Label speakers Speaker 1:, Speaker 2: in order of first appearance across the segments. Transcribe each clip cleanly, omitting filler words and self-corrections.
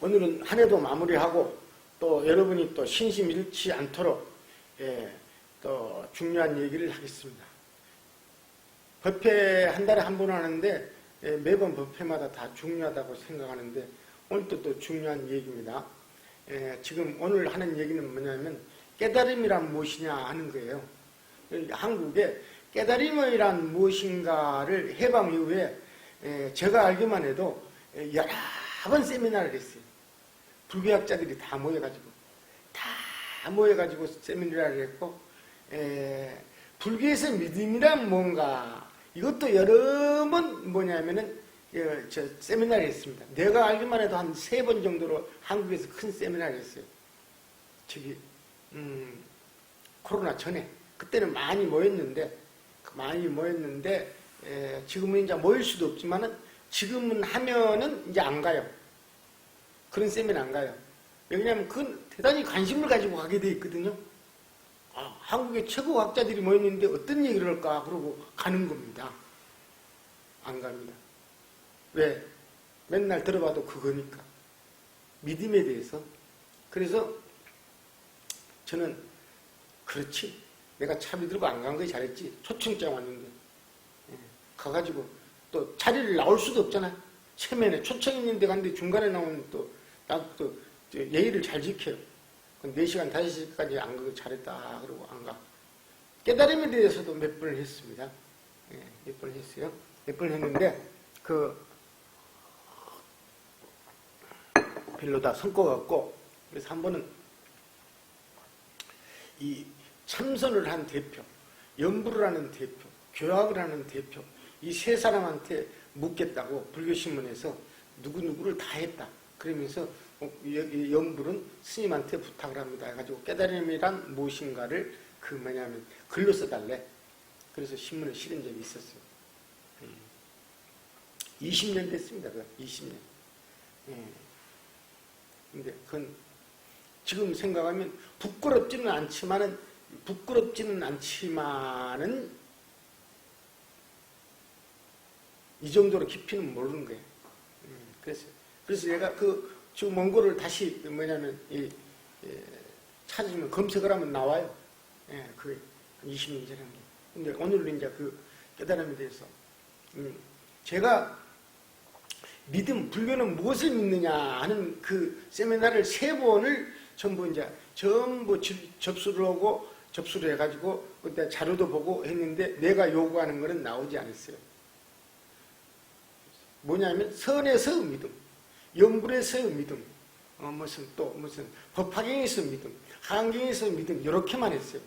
Speaker 1: 오늘은 한 해도 마무리하고 또 여러분이 또 신심 잃지 않도록 또 중요한 얘기를 하겠습니다. 법회 한 달에 한 번 하는데 매번 법회마다 다 중요하다고 생각하는데 오늘도 또 중요한 얘기입니다. 지금 오늘 하는 얘기는 뭐냐면 깨달음이란 무엇이냐 하는 거예요. 한국에 깨달음이란 무엇인가를 해방 이후에 제가 알기만 해도 여러 번 세미나를 했어요. 불교학자들이 다 모여가지고 세미나를 했고 불교에서 믿음이란 뭔가 이것도 여러 번 뭐냐면은 저 세미나를 했습니다. 내가 알기만 해도 한 3번 정도로 한국에서 큰 세미나를 했어요. 코로나 전에 그때는 많이 모였는데 지금은 이제 모일 수도 없지만은 지금은 하면은 이제 안 가요. 그런 세미나 안 가요. 왜냐하면 그건 대단히 관심을 가지고 가게 돼 있거든요. 한국의 최고 학자들이 모였는데 어떤 얘기를 할까 그러고 가는 겁니다. 안 갑니다. 왜? 맨날 들어봐도 그거니까. 믿음에 대해서. 그래서 저는 그렇지. 내가 차 믿으고 안 간 거 잘했지. 초청장 왔는데. 가가지고 또 자리를 나올 수도 없잖아요. 체면에 초청 있는데 갔는데 중간에 나오면 나도 예의를 잘 지켜요. 4시간, 5시까지 안 가고 잘했다. 그러고 안 가. 깨달음에 대해서도 몇 번을 했습니다. 몇 번을 했어요. 몇 번을 했는데, 별로 다 성과가 없고, 그래서 한 번은 이 참선을 한 대표, 연부를 하는 대표, 교학을 하는 대표, 이 3사람한테 묻겠다고 불교신문에서 누구누구를 다 했다. 그러면서 연불은 스님한테 부탁을 합니다. 해가지고 깨달음이란 무엇인가를 글로 써달래. 그래서 신문에 실은 적이 있었어요. 20년 됐습니다. 20년. 근데 그건 지금 생각하면 부끄럽지는 않지만은 이 정도로 깊이는 모르는 거예요. 그래서 얘가 지금 원고를 다시 찾으면 검색을 하면 나와요. 그게 20년 전에 한 게. 근데 오늘은 이제 그 깨달음에 대해서 제가 불교는 무엇을 믿느냐 하는 그 세미나를 3번을 전부 접수를 해가지고 그때 자료도 보고 했는데 내가 요구하는 거는 나오지 않았어요. 뭐냐면 선에서 믿음, 연불에서 믿음, 무슨 법화경에서 믿음, 한경에서 믿음 이렇게만 했어요.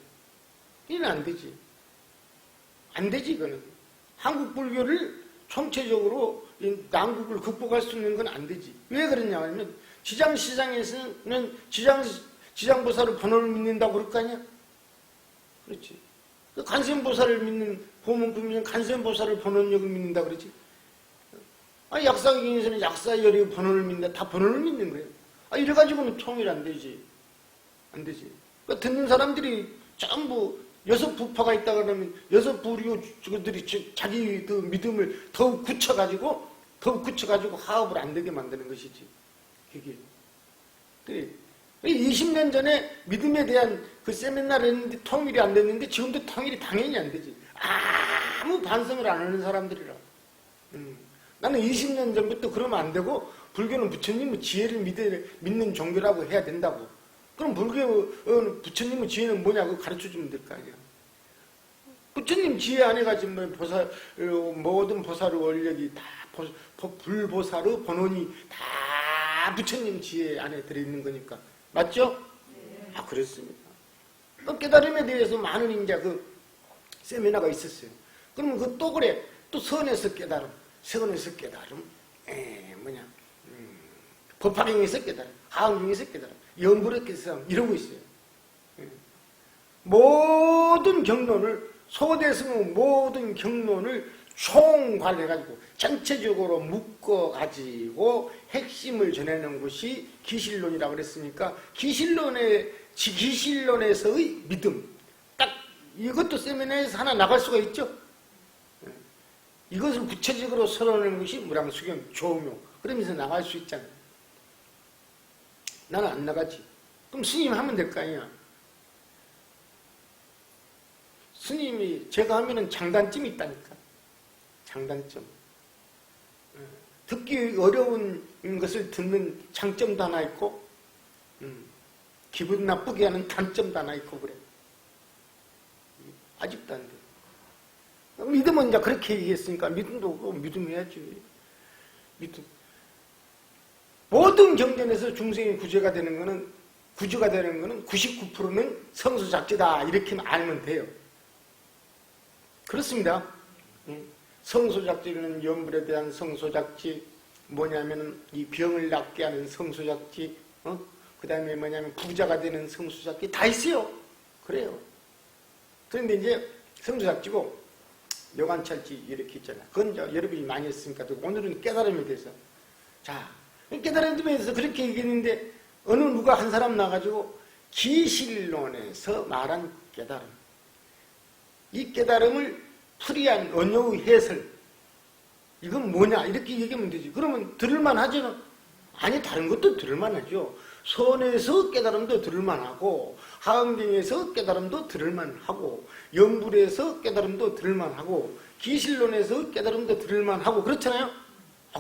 Speaker 1: 이건 안 되지. 안 되지 이거는. 한국 불교를 총체적으로 난국을 극복할 수 있는 건 안 되지. 왜 그러냐 하면 지장시장에서는 지장보살을 번호를 믿는다고 그럴 거 아니야? 그렇지. 간센보살을 믿는 보문품이면 간센보살을 번호력을 믿는다고 그러지. 약사경에서는 약사열의 번호를 믿는다. 다 번호를 믿는 거예요. 이래가지고는 통일 안 되지. 안 되지. 그러니까 듣는 사람들이 전부 6부파가 있다 그러면 6부류들이 자기 그 믿음을 더욱 굳혀가지고 화합을 안 되게 만드는 것이지. 그게. 20년 전에 믿음에 대한 그 세미나를 했는데 통일이 안 됐는데 지금도 통일이 당연히 안 되지. 아무 반성을 안 하는 사람들이라. 나는 20년 전부터 그러면 안 되고 불교는 부처님의 지혜를 믿는 종교라고 해야 된다고. 그럼 부처님의 지혜는 뭐냐고 가르쳐주면 될 거 아니야. 부처님 지혜 안에 가지고 모든 보살의 원력이 다 불보살의 본원이 다 부처님 지혜 안에 들어있는 거니까. 맞죠? 네. 그렇습니다. 깨달음에 대해서 많은 이제 세미나가 있었어요. 그러면 또 그래. 또 선에서 깨달음, 세원에서 깨달음, 법화경에서 깨달음, 하은경에서 깨달음, 연불에서 깨달음, 이러고 있어요. 모든 경론을, 소대승의 모든 경론을 총괄해가지고 전체적으로 묶어가지고 핵심을 전해놓은 것이 기실론이라고 그랬으니까 기실론에서의 믿음, 딱 이것도 세미나에서 하나 나갈 수가 있죠. 이것을 구체적으로 설하는 것이 무량수경, 조묘 그러면서 나갈 수 있잖아요. 나는 안 나가지. 그럼 스님 하면 될 거 아니야. 스님이 제가 하면은 장단점이 있다니까. 장단점. 듣기 어려운 것을 듣는 장점도 하나 있고, 기분 나쁘게 하는 단점도 하나 있고 그래. 아직도 안 돼. 믿음은 이제 그렇게 얘기했으니까 믿음도 믿음해야지. 믿음. 모든 경전에서 중생이 구주가 되는 거는 99%는 성소작지다. 이렇게 알면 돼요. 그렇습니다. 성소작지는 염불에 대한 성소작지, 뭐냐면 이 병을 낫게 하는 성소작지, 그 다음에 뭐냐면 부자가 되는 성소작지 다 있어요. 그래요. 그런데 이제 성소작지고 여관찰지 이렇게 있잖아. 그건 이제 여러분이 많이 했으니까 오늘은 깨달음에 대해서. 자, 깨달음에 대해서 그렇게 얘기했는데 어느 누가 한 사람 나가지고 기실론에서 말한 깨달음. 이 깨달음을 풀이한 언어의 해설. 이건 뭐냐? 이렇게 얘기하면 되지. 그러면 들을만 하죠? 아니, 다른 것도 들을만 하죠. 선에서 깨달음도 들을만 하고, 하응경에서 깨달음도 들을만 하고, 염불에서 깨달음도 들을만 하고, 기실론에서 깨달음도 들을만 하고, 그렇잖아요?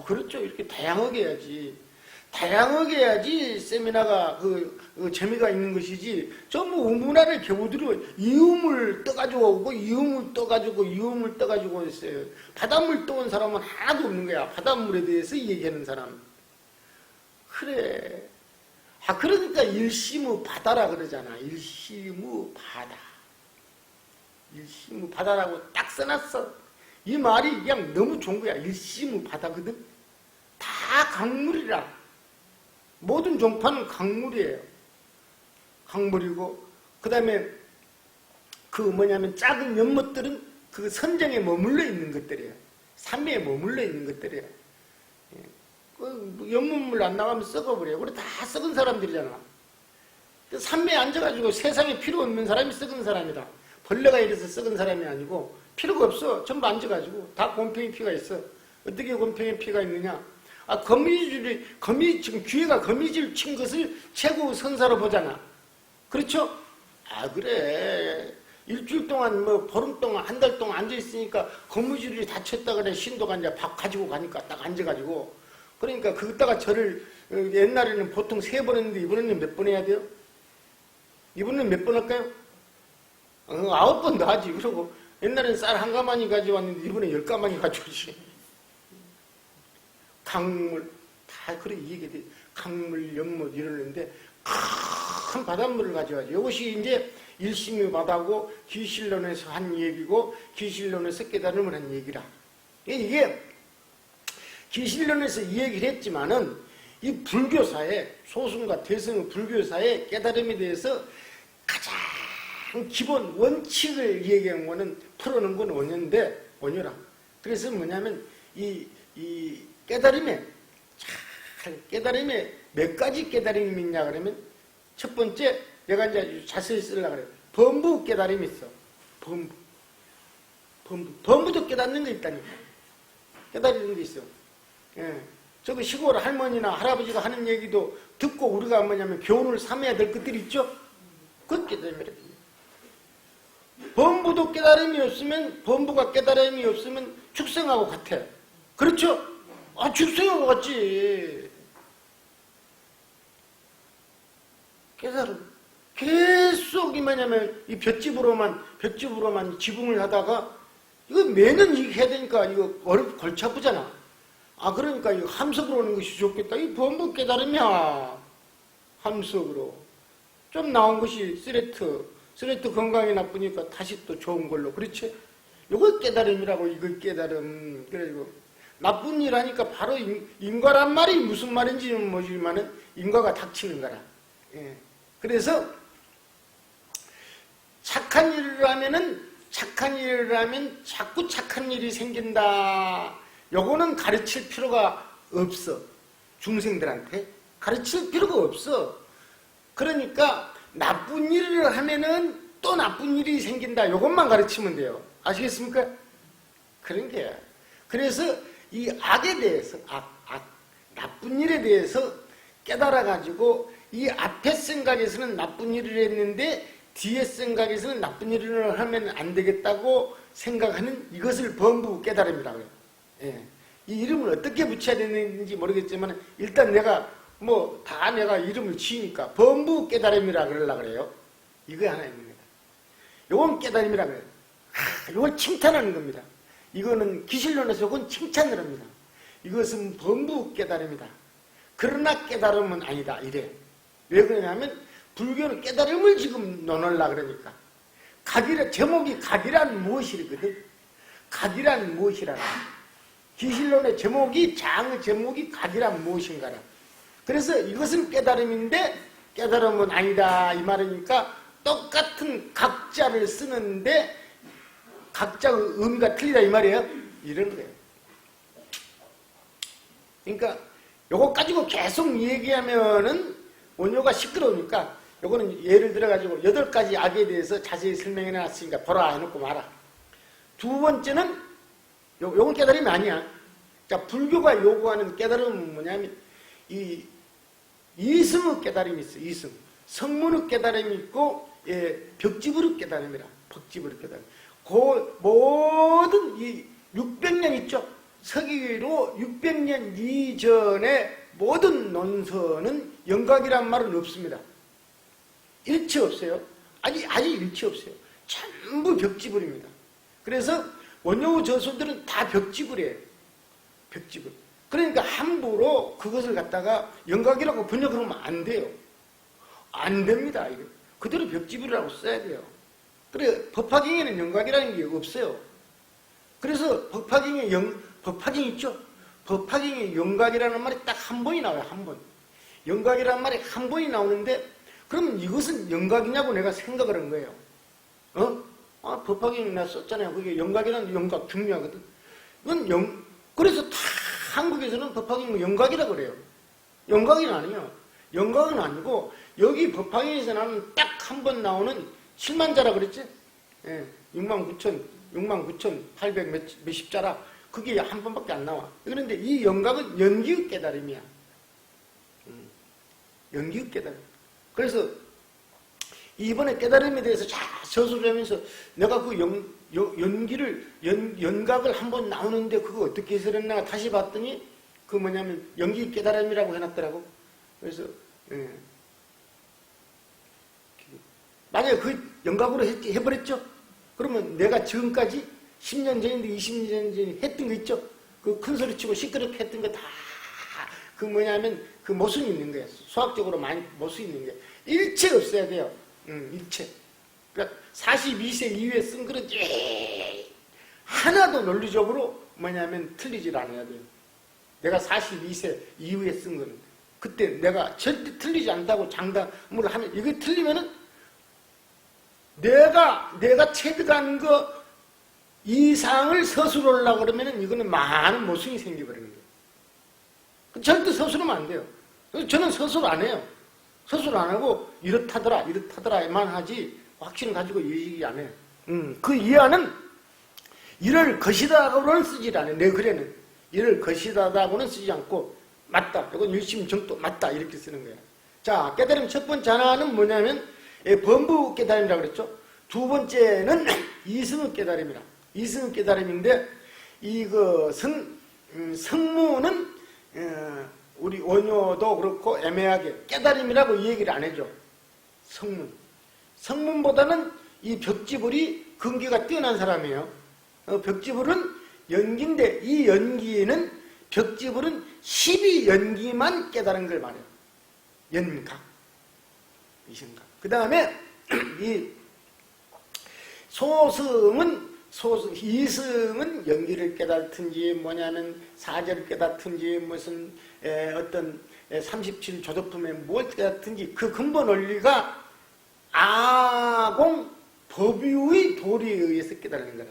Speaker 1: 그렇죠. 이렇게 다양하게 해야지. 다양하게 해야지 세미나가 재미가 있는 것이지. 전부 문화를 겨우들어 이음을 떠가지고 오고 이음을 떠가지고 있어요. 바닷물 떠온 사람은 하나도 없는 거야. 바닷물에 대해서 얘기하는 사람. 그래. 그러니까 일시무 바다라 그러잖아. 일시무 바다. 일시무 바다라고 딱 써놨어. 이 말이 그냥 너무 좋은 거야. 일시무 바다거든. 다 강물이라. 모든 종파는 강물이에요. 강물이고, 그 다음에 작은 연못들은 그 선정에 머물러 있는 것들이에요. 산매에 머물러 있는 것들이에요. 연못물 안 나가면 썩어버려요. 그래, 다 썩은 사람들이잖아. 산매에 앉아가지고 세상에 필요 없는 사람이 썩은 사람이다. 벌레가 이래서 썩은 사람이 아니고, 필요가 없어. 전부 앉아가지고. 다 곰팡이 피가 있어. 어떻게 곰팡이 피가 있느냐? 지금 귀에가 거미줄 친 것을 최고 선사로 보잖아. 그렇죠? 그래. 일주일 동안, 보름 동안, 한 달 동안 앉아있으니까 거미줄이 다쳤다 그래. 신도가 이제 밥 가지고 가니까 딱 앉아가지고. 그러니까 그따가 절을, 옛날에는 보통 3번 했는데 이번에는 몇 번 해야 돼요? 이번에는 몇 번 할까요? 9번 더 하지. 그러고 옛날에는 쌀 한 가마니 가져왔는데 이번에 10가마니 가져오지. 강물, 다 그래 얘기해. 강물, 연못 이러는데 큰 바닷물을 가져와야지. 이것이 이제 일심유 바다고 기실론에서 한 얘기고 기실론에서 깨달음을 한 얘기라. 이게 기실론에서 이 얘기를 했지만은 이 불교사의 소승과 대승의 불교사의 깨달음에 대해서 가장 기본 원칙을 얘기한 거는 풀어놓은 건 원효라. 그래서 뭐냐면 이 깨달음에 몇 가지 깨달음이 있냐 그러면 첫 번째 내가 이제 자세히 쓰려고 그래요. 범부 깨달음이 있어. 범부도 깨닫는 게 있다니까. 깨달는 게 있어. 예. 저기 시골 할머니나 할아버지가 하는 얘기도 듣고 우리가 뭐냐면 교훈을 삼아야 될 것들이 있죠. 그것 깨달음이래. 범부가 깨달음이 없으면 축생하고 같아. 그렇죠? 축생하고 같지. 깨달음. 계속 이 볏짚으로만 지붕을 하다가, 이거 매년 이렇게 해야 되니까, 이거 골치 아프잖아. 그러니까 이거 함석으로 오는 것이 좋겠다. 이 범부 깨달음이야. 함석으로. 좀 나온 것이 쓰레트 건강에 나쁘니까 다시 또 좋은 걸로. 그렇지? 이거 깨달음이라고, 이거 깨달음. 그래가지고. 나쁜 일 하니까 바로 인과란 말이 무슨 말인지는 모르지만은 인과가 닥치는 거라. 예. 그래서 착한 일을 하면 자꾸 착한 일이 생긴다. 요거는 가르칠 필요가 없어. 중생들한테 가르칠 필요가 없어. 그러니까 나쁜 일을 하면은 또 나쁜 일이 생긴다. 요것만 가르치면 돼요. 아시겠습니까? 그런 게야. 그래서 이 악에 대해서, 나쁜 일에 대해서 깨달아가지고 이 앞에 생각에서는 나쁜 일을 했는데 뒤에 생각에서는 나쁜 일을 하면 안 되겠다고 생각하는 이것을 범부 깨달음이라고 해요. 예. 이 이름을 어떻게 붙여야 되는지 모르겠지만 일단 내가 다 내가 이름을 지으니까 범부 깨달음이라 그러려고 그래요. 이거 하나 있는 겁니다. 요건 깨달음이라 그래요. 요걸 칭찬하는 겁니다. 이거는 기실론에서 요건 칭찬을 합니다. 이것은 범부 깨달음이다. 그러나 깨달음은 아니다. 이래. 왜 그러냐면 불교는 깨달음을 지금 논하려고 그러니까. 제목이 각이란 무엇이거든. 각이란 무엇이라나. 기실론의 제목이 장의 제목이 각이란 무엇인가라. 그래서 이것은 깨달음인데 깨달음은 아니다 이 말이니까 똑같은 각자를 쓰는데 각자의 의미가 틀리다 이 말이에요. 이런 거예요. 그러니까 요거 가지고 계속 얘기하면은 원효가 시끄러우니까 요거는 예를 들어가지고 8가지 악에 대해서 자세히 설명해 놨으니까 보라 해놓고 마라. 두 번째는 요건 깨달음이 아니야. 자, 불교가 요구하는 깨달음은 뭐냐면 이승의 깨달음이 있어. 이승. 성문의 깨달음이 있고 벽지불의 깨달음이라. 벽지불의 깨달음. 그 모든 이 600년 있죠. 서기로 600년 이전의 모든 논서는 영각이란 말은 없습니다. 일체 없어요. 아직 일체 없어요. 전부 벽지불입니다. 그래서 원효 저수들은 다 벽지불이에요. 벽지불. 그러니까 함부로 그것을 갖다가 영각이라고 번역하면 안 돼요. 안 됩니다. 이거. 그대로 벽지불이라고 써야 돼요. 그래 법화경에는 영각이라는 게 없어요. 그래서 법화경 있죠? 법화경에 영각이라는 말이 딱 한 번이 나와요. 한 번. 영각이라는 말이 한 번이 나오는데 그러면 이것은 영각이냐고 내가 생각을 한 거예요. 법화경에 내가 썼잖아요. 그게 영각이라는 영각 중요하거든. 이건 그래서 다 한국에서는 법화경 영각이라고 그래요. 영각이 아니에요. 영각은 아니고 여기 법화경에서 나는 딱 한 번 나오는 7만자라 그랬지? 69,800 몇십 자라. 그게 한 번밖에 안 나와. 그런데 이 영각은 연기의 깨달음이야. 연기의 깨달음. 그래서 이번에 깨달음에 대해서 저술을 하면서 내가 그 연각을 한 번 나오는데 그거 어떻게 해설했나 다시 봤더니 그 뭐냐면 연기 깨달음이라고 해놨더라고. 그래서 만약에 그 영각으로 해버렸죠? 그러면 내가 지금까지 10년 전인데 20년 전에 했던 거 있죠? 그 큰 소리 치고 시끄럽게 했던 거 다 그 뭐냐면 그 모순이 있는 거예요. 수학적으로 많이 모순이 있는 거예요. 일체 없어야 돼요. 일체. 그러니까 42세 이후에 쓴 글은 하나도 논리적으로 뭐냐면 틀리질 않아야 돼요. 내가 42세 이후에 쓴 거는. 그때 내가 절대 틀리지 않다고 장담을 하면 이게 틀리면은 내가 체득한 거 이상을 서술하려고 그러면은 이거는 많은 모순이 생겨버리는 거예요. 절대 서술하면 안 돼요. 저는 서술 안 해요. 서술 안 하고 이렇다더라만 하지 확신을 가지고 얘기 안 해요. 그 이하는 이를 것이다고는 쓰지 않아요. 내 글에는 이를 것이다고는 쓰지 않고 맞다. 이건 일심정도 맞다 이렇게 쓰는 거예요. 자, 깨달음 첫 번째 하나는 뭐냐면 범부 깨달음이라고 그랬죠. 두 번째는 이승의 깨달음이라. 이승의 깨달음인데 이것은 성문은 우리 원효도 그렇고 애매하게 깨달음이라고 이 얘기를 안 해줘. 성문보다는 이 벽지불이 근기가 뛰어난 사람이에요. 벽지불은 연기인데 이 연기는 벽지불은 12연기만 깨달은 걸 말해요. 연각, 이승각. 그 다음에 이 이승은 연기를 깨달든지 뭐냐면 사절을 깨닫든지 무슨 어떤 37조도품에 뭘 깨닫든지 그 근본 원리가 아공 법유의 도리에 의해서 깨달는 거다.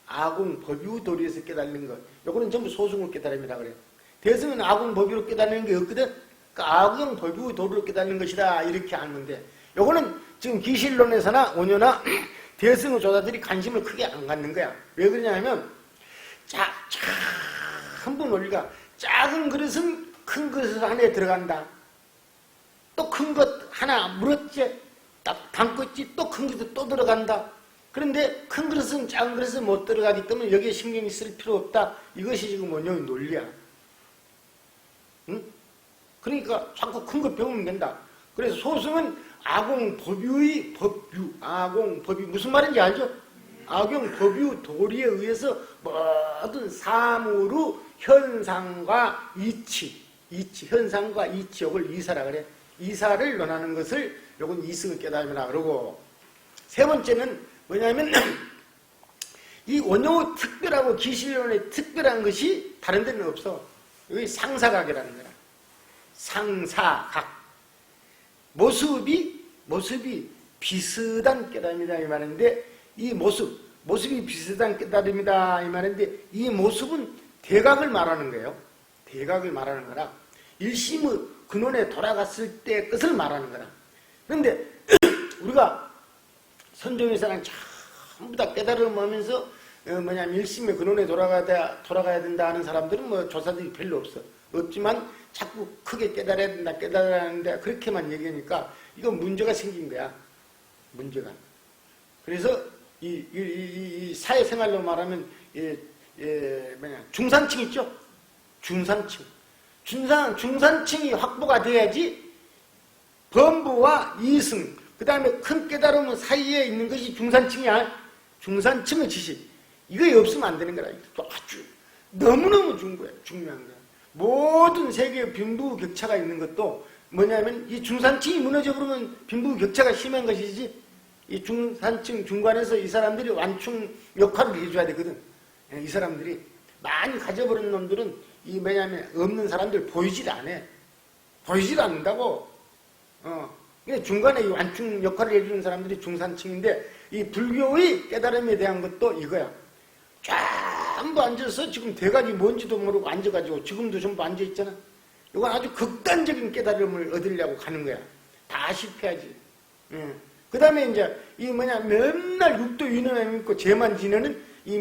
Speaker 1: 아공 법유 도리에 의해서 깨달는 것. 요거는 전부 소승을 깨달음이라 그래요. 대승은 아공 법유로 깨달는 게 없거든. 그러니까 아공 법유 도리로 깨달는 것이다 이렇게 하는데 요거는 지금 기실론에서나 원효나 대승의 조사들이 관심을 크게 안 갖는 거야. 왜 그러냐면 전부 논리가 작은 그릇은 큰 그릇 안에 들어간다. 또 큰 것 하나 물었지, 딱 담궜지, 또 큰 것도 또 들어간다. 그런데 큰 그릇은 작은 그릇은 못 들어가기 때문에 여기에 신경이 쓸 필요 없다. 이것이 지금 원형의 논리야. 응? 그러니까 자꾸 큰 것 배우면 된다. 그래서 소승은 아공법유의 법유, 아공법유 무슨 말인지 알죠? 아공법유 도리에 의해서 모든 사물의 현상과 이치, 현상과 이치, 이걸 이사라 그래. 이사를 논하는 것을 요건 이승의 깨달음이라 그러고, 세 번째는 뭐냐면 이 원효의 특별하고 기실론의 특별한 것이 다른 데는 없어. 여기 상사각이라는 거야. 상사각. 모습이 비슷한 깨달음이다 이 말인데, 이 모습이 비슷한 깨달음이다 이 말인데, 이 모습은 대각을 말하는 거예요. 대각을 말하는 거라. 일심의 근원에 돌아갔을 때 것을 말하는 거라. 그런데 우리가 선종에서는 전부 다 깨달음하면서 뭐냐면 일심의 근원에 돌아가야 된다 하는 사람들은 뭐 조사들이 별로 없지만 자꾸 크게 깨달아야 된다, 깨달아야 된다 그렇게만 얘기하니까 이건 문제가 생긴 거야. 문제가. 그래서 이 사회생활로 말하면 중산층 있죠? 중산층이 확보가 돼야지 범부와 이승, 그 다음에 큰 깨달음 사이에 있는 것이 중산층이야. 중산층의 지식. 이거 없으면 안 되는 거라. 아주 너무너무 중요한 거야. 모든 세계의 빈부격차가 있는 것도 뭐냐면 이 중산층이 무너져 버리면 빈부격차가 심한 것이지, 이 중산층 중간에서 이 사람들이 완충 역할을 해줘야 되거든. 이 사람들이 많이 가져버린 놈들은 이 뭐냐면 없는 사람들 보이질 않아. 보이질 않는다고. 중간에 이 완충 역할을 해주는 사람들이 중산층인데, 이 불교의 깨달음에 대한 것도 이거야. 전부 앉아서 지금 대가지 뭔지도 모르고 앉아가지고 지금도 전부 앉아있잖아. 이건 아주 극단적인 깨달음을 얻으려고 가는 거야. 다 실패하지. 그 다음에 이제 이 맨날 육도 유념에 믿고 죄만 지내는 이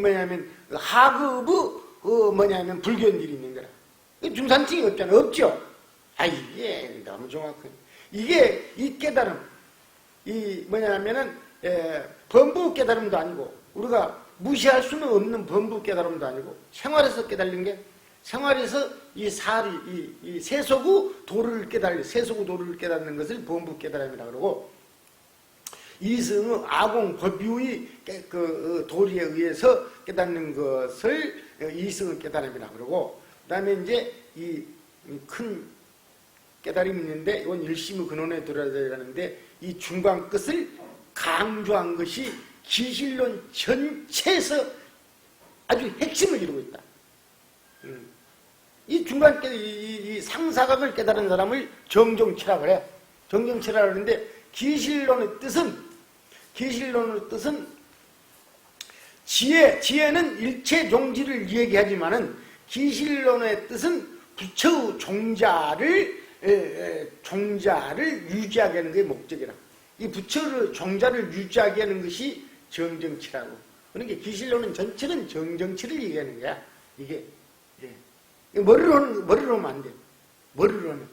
Speaker 1: 하급의 불교인들이 있는 거라. 중산층이 없잖아. 없죠? 이게 너무 정확해. 이게 이 깨달음, 범부 깨달음도 아니고, 우리가 무시할 수는 없는 범부 깨달음도 아니고, 생활에서 깨달는 게, 생활에서 이 세속의 도를 깨닫는 것을 범부 깨달음이라고 그러고, 이승의 아공 법유의 도리에 의해서 깨닫는 것을 이승의 깨달음이라고 그러고, 그 다음에 이제 이 큰 깨달음이 있는데, 이건 일심의 근원에 들어가는데, 이 중간 끝을 강조한 것이 기실론 전체에서 아주 핵심을 이루고 있다. 이 중간 이 상사각을 깨달은 사람을 정정치라 그래. 정정치라 그러는데, 기실론의 뜻은 지혜는 일체 종지를 얘기하지만은, 기실론의 뜻은 부처의 종자를 유지하게 하는 게 목적이라. 이 부처의 종자를 유지하게 하는 것이 정정치라고. 그러니까 기실론은 전체는 정정치를 얘기하는 거야. 이게. 머리로 하면 안 돼. 머리로는.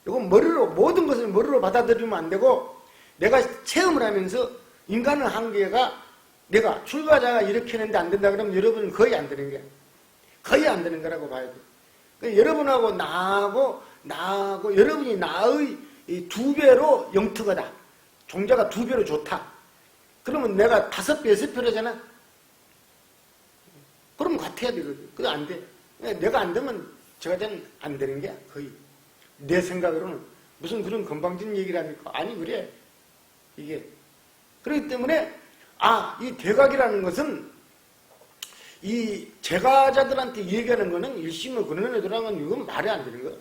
Speaker 1: 이건 모든 것을 머리로 받아들이면 안 되고, 내가 체험을 하면서 인간의 한계가, 내가 출가자가 이렇게 했는데 안 된다 그러면 여러분은 거의 안 되는 거야. 거의 안 되는 거라고 봐야 돼. 그러니까 여러분하고 나하고 여러분이 나의 2배로 영특하다. 종자가 2배로 좋다. 그러면 내가 5배, 6배로잖아. 그럼 같아야 되거든. 그거 안 돼. 내가 안 되면 저가전 안 되는 게 거의. 내 생각으로는 무슨 그런 건방진 얘기를 하니까 아니 그래. 이게. 그렇기 때문에 이 대각이라는 것은 이 제가자들한테 얘기하는 거는 일심의 근원에 들어간 건 이건 말이 안 되는 거야.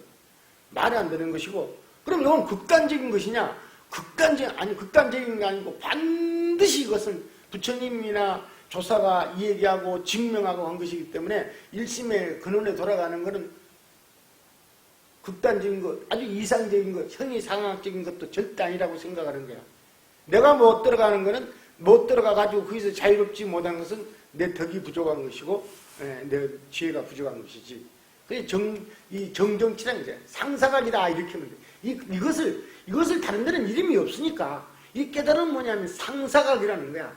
Speaker 1: 말이 안 되는 것이고, 그럼 이건 극단적인 것이냐? 극단적인 게 아니고 반드시 이것은 부처님이나 조사가 얘기하고 증명하고 한 것이기 때문에 일심의 근원에 돌아가는 것은 극단적인 것, 아주 이상적인 것, 현이상학적인 것도 절대 아니라고 생각하는 거야. 내가 못 들어가는 것은 못 들어가가지고 거기서 자유롭지 못한 것은 내 덕이 부족한 것이고 내 지혜가 부족한 것이지. 그게 이 정정치라는 거죠. 상사각이다 이렇게 하면 돼. 이것을 다른 데는 이름이 없으니까 이 깨달음은 뭐냐면 상사각이라는 거야.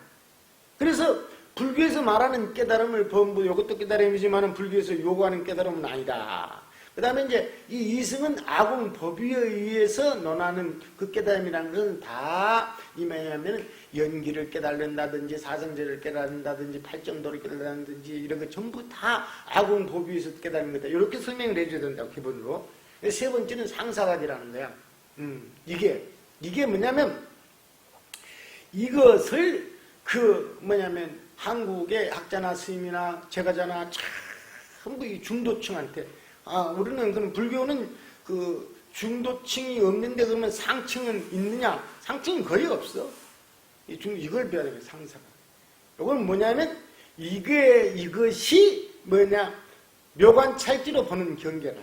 Speaker 1: 그래서 불교에서 말하는 깨달음을 전부 이것도 깨달음이지만 불교에서 요구하는 깨달음은 아니다. 그 다음에 이제 이 이승은 아공 법위에 의해서 논하는 그 깨달음이라는 것은 다 뭐냐면 연기를 깨달는다든지 사성제를 깨달는다든지 팔정도를 깨달는다든지 이런 거 전부 다 아공 법위에서 깨달는 거다. 이렇게 설명을 해줘야 된다고 기본으로. 세 번째는 상사각이라는 거야. 이게 뭐냐면 이것을 한국의 학자나 스님이나 제가자나 전부 이 중도층한테 우리는 그럼 불교는 그 중도층이 없는데 그러면 상층은 있느냐? 상층은 거의 없어. 이걸 배워야 돼요, 상사가. 이건 뭐냐면 이것이 묘관찰지로 보는 경계라.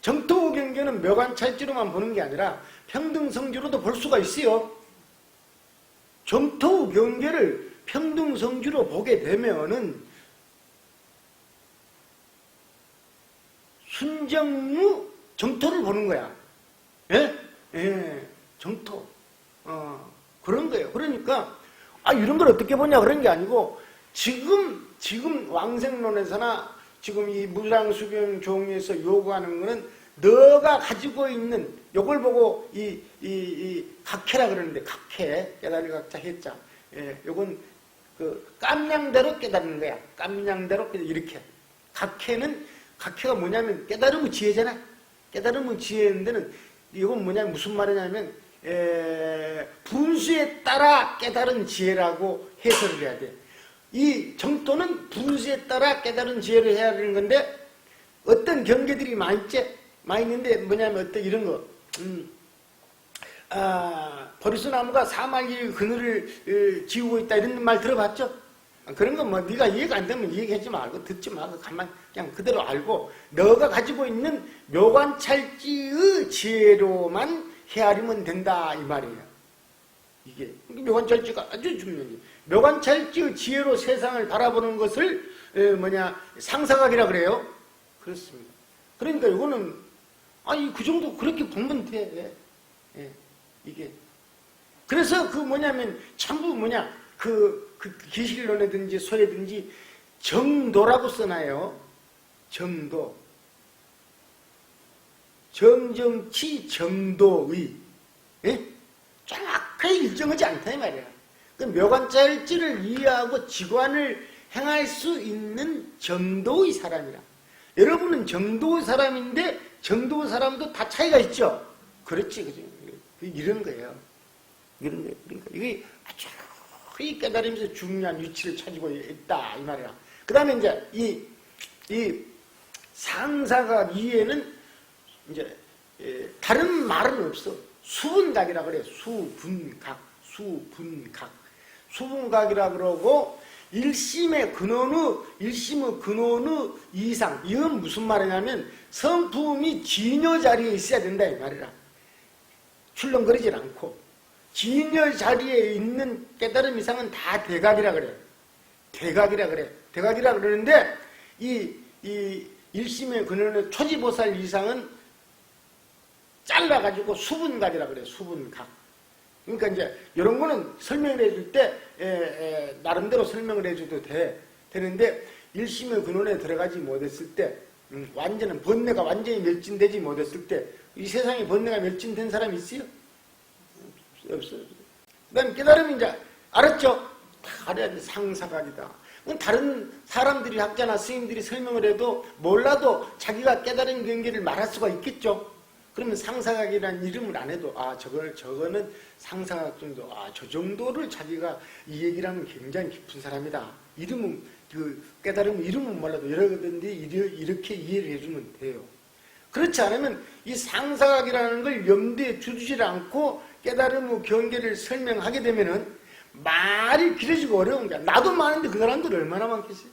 Speaker 1: 정토 경계는 묘관찰지로만 보는 게 아니라 평등성지로도 볼 수가 있어요. 정토 경계를 평등성지로 보게 되면은 순정무 정토를 보는 거야. 예, 정토. 그런 거예요. 그러니까 이런 걸 어떻게 보냐 그런 게 아니고 지금 왕생론에서나 지금 이 무량수경 종에서 요구하는 거는 너가 가지고 있는 요걸 보고 이 각해라 그러는데 각해 깨달을 각자 해자. 요건 그 깜냥대로 깨달는 거야. 깜냥대로 이렇게. 각해가 뭐냐면 깨달음의 지혜잖아. 깨달음의 지혜인데는 이건 뭐냐면 무슨 말이냐면 분수에 따라 깨달은 지혜라고 해설을 해야 돼. 이 정토는 분수에 따라 깨달은 지혜를 해야 되는 건데 어떤 경계들이 많이 있는데 뭐냐면 어떤 이런 거. 버리수나무가 사마귀 그늘을 지우고 있다 이런 말 들어봤죠? 그런 건 네가 이해가 안 되면 이해하지 말고 듣지 말고 가만 그냥 그대로 알고 너가 가지고 있는 묘관찰지의 지혜로만 헤아리면 된다 이 말이에요. 이게 묘관찰지가 아주 중요해요. 묘관찰지의 지혜로 세상을 바라보는 것을 상사각이라 그래요. 그렇습니다. 그러니까 이거는 그 정도 그렇게 보면 돼. 이게 그래서 전부 그 기실론이든지 소에든지 정도라고 써놔요. 정도. 정정치 정도의. 정확하게 일정하지 않다 이 말이야. 그 묘관찰지를 이해하고 지관을 행할 수 있는 정도의 사람이라. 여러분은 정도의 사람인데 정도의 사람도 다 차이가 있죠. 그렇지, 그죠? 이런 거예요. 그러니까 이게 아주 이 깨달으면서 중요한 위치를 차지고 있다 이 말이야. 그 다음에 이제 이 상사각 이해는 이제 다른 말은 없어. 수분각이라 그래. 수분각이라 그러고 일심의 근원의 이상. 이건 무슨 말이냐면 성품이 진여 자리에 있어야 된다 이 말이라. 출렁거리질 않고. 진여 자리에 있는 깨달음 이상은 다 대각이라 그래. 대각이라 그러는데 이 일심의 근원의 초지보살 이상은 잘라가지고 수분각이라 그래. 수분각. 그러니까 이제 이런 거는 설명을 해줄 때 나름대로 설명을 해줘도 되는데 일심의 근원에 들어가지 못했을 때 번뇌가 완전히 멸진되지 못했을 때 이 세상에 번뇌가 멸진된 사람이 있어요? 없어요. 그 다음에 깨달음이 이제 알았죠? 다 알아야 돼. 상사각이다. 다른 사람들이 학자나 스님들이 설명을 해도 몰라도 자기가 깨달은 경계를 말할 수가 있겠죠. 그러면 상사각이라는 이름을 안 해도 저거는 상사각 정도. 저 정도를 자기가 이 얘기를 하면 굉장히 깊은 사람이다. 이름은 깨달음 이름은 몰라도 여러분들이 이렇게 이해를 해주면 돼요. 그렇지 않으면 이 상사각이라는 걸 염두에 두지 않고 깨달음의 경계를 설명하게 되면은 말이 길어지고 어려운 거야. 나도 많은데 그 사람들 얼마나 많겠어요?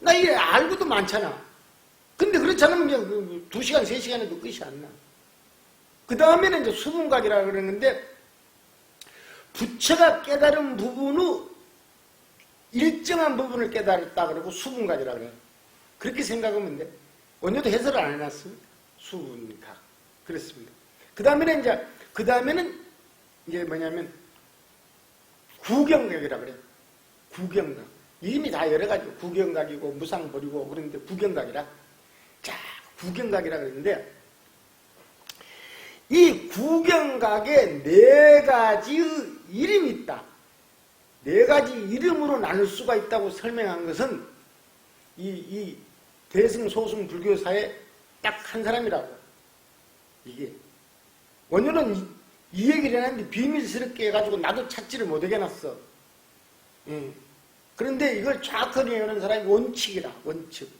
Speaker 1: 나 이게 알고도 많잖아. 근데 그렇지 않으면 그냥 2시간, 3시간에도 끝이 안 나. 그 다음에는 이제 수분각이라 그러는데 부처가 깨달은 부분의 일정한 부분을 깨달았다 그러고 수분각이라 그래요. 그렇게 생각하면 돼. 원효도 해설을 안 해놨습니다. 수분각. 그렇습니다. 그 다음에는 이제 뭐냐면, 구경각이라 그래요. 구경각. 이름이 다 여러 가지, 구경각이고, 무상벌이고, 그런데 구경각이라. 자, 구경각이라 그러는데, 이 구경각에 네 가지의 이름이 있다. 네 가지 이름으로 나눌 수가 있다고 설명한 것은 이 대승소승 불교사의 딱 한 사람이라고. 이게 원효는 이 얘기를 해놨는데 비밀스럽게 해가지고 나도 찾지를 못하게 해놨어. 그런데 이걸 정확하게 하는 사람이 원칙이라. 원칙.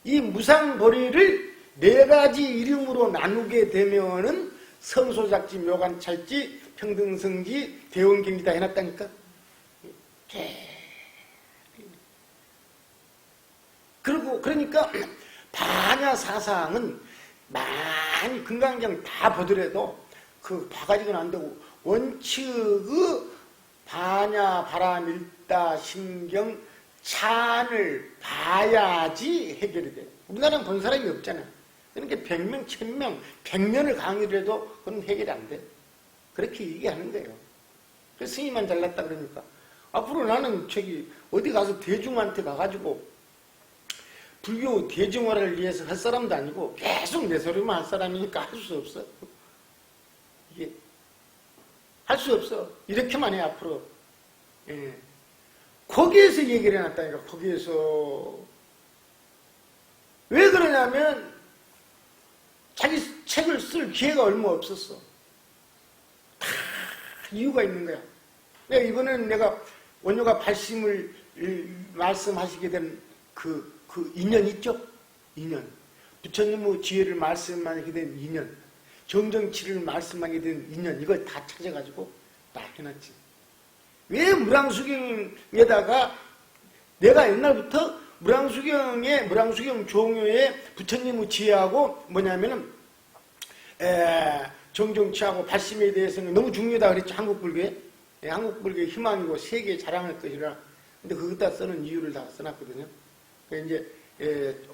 Speaker 1: 이 무상벌이를 네 가지 이름으로 나누게 되면은 성소작지, 묘관찰지, 평등성지, 대원경지 다 해놨다니까. 그리고 그러니까 반야사상은 많이 금강경 다 보더라도 그 봐가지고는 안 되고 원칙의 반야, 바람, 일다, 심경, 찬을 봐야지 해결이 돼. 우리나라는 본 사람이 없잖아. 그러니까 100명, 1000명, 100년을 강의를 해도 그건 해결이 안 돼. 그렇게 얘기하는 거예요. 그래서 스님만 잘났다 그러니까. 앞으로 나는 어디 가서 대중한테 가가지고 불교 대중화를 위해서 할 사람도 아니고 계속 내 소리만 할 사람이니까 할 수 없어. 이게 할 수 없어. 이렇게만 해 앞으로. 예. 거기에서 얘기를 해놨다니까. 거기에서 왜 그러냐면 자기 책을 쓸 기회가 얼마 없었어. 다 이유가 있는 거야. 이번에는 내가 원효가 발심을 말씀하시게 된 그 인연 있죠? 인연. 부처님의 지혜를 말씀하게 된 인연. 정정치를 말씀하게 된 인연. 이걸 다 찾아가지고 딱 해놨지. 왜 무량수경에다가 내가 옛날부터 무량수경 종요에 부처님의 지혜하고 뭐냐면은 정정치하고 발심에 대해서는 너무 중요하다 그랬지. 한국불교에. 한국불교의 희망이고 세계에 자랑할 것이라. 근데 거기다 쓰는 이유를 다 써놨거든요. 이제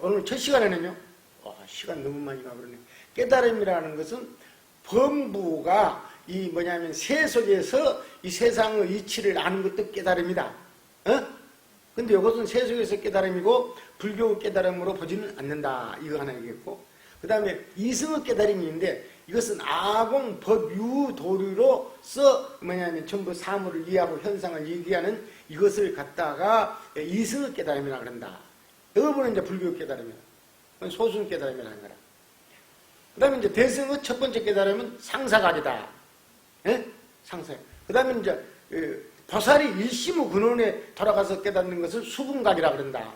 Speaker 1: 오늘 첫 시간에는요. 시간 너무 많이 가버리네. 깨달음이라는 것은 범부가 이 뭐냐면 새 속에서 이 세상의 이치를 아는 것도 깨달음이다. 근데 이것은 새 속에서 깨달음이고 불교 깨달음으로 보지는 않는다. 이거 하나 얘기했고, 그 다음에 이승의 깨달음이 있는데 이것은 아공 법유 도리로서 뭐냐면 전부 사물을 이해하고 현상을 얘기하는 이것을 갖다가 이승의 깨달음이라 그런다. 여러분은 이제 불교 깨달음이라. 소승 깨달음이라는 거라. 그 다음에 이제 대승의 첫 번째 깨달음은 상사각이다. 상사. 그 다음에 이제 보살이 일심의 근원에 돌아가서 깨닫는 것을 수분각이라 그런다.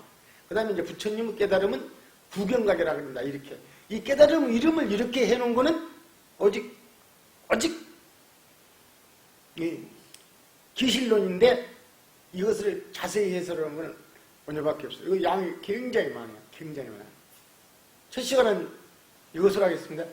Speaker 1: 그 다음에 이제 부처님의 깨달음은 구경각이라 그런다. 이렇게. 이 깨달음 이름을 이렇게 해놓은 거는 오직 기실론인데 이것을 자세히 해설하는 것은 원효밖에 없어요. 이거 양이 굉장히 많아요. 굉장히 많아요. 첫 시간은 이것을 하겠습니다.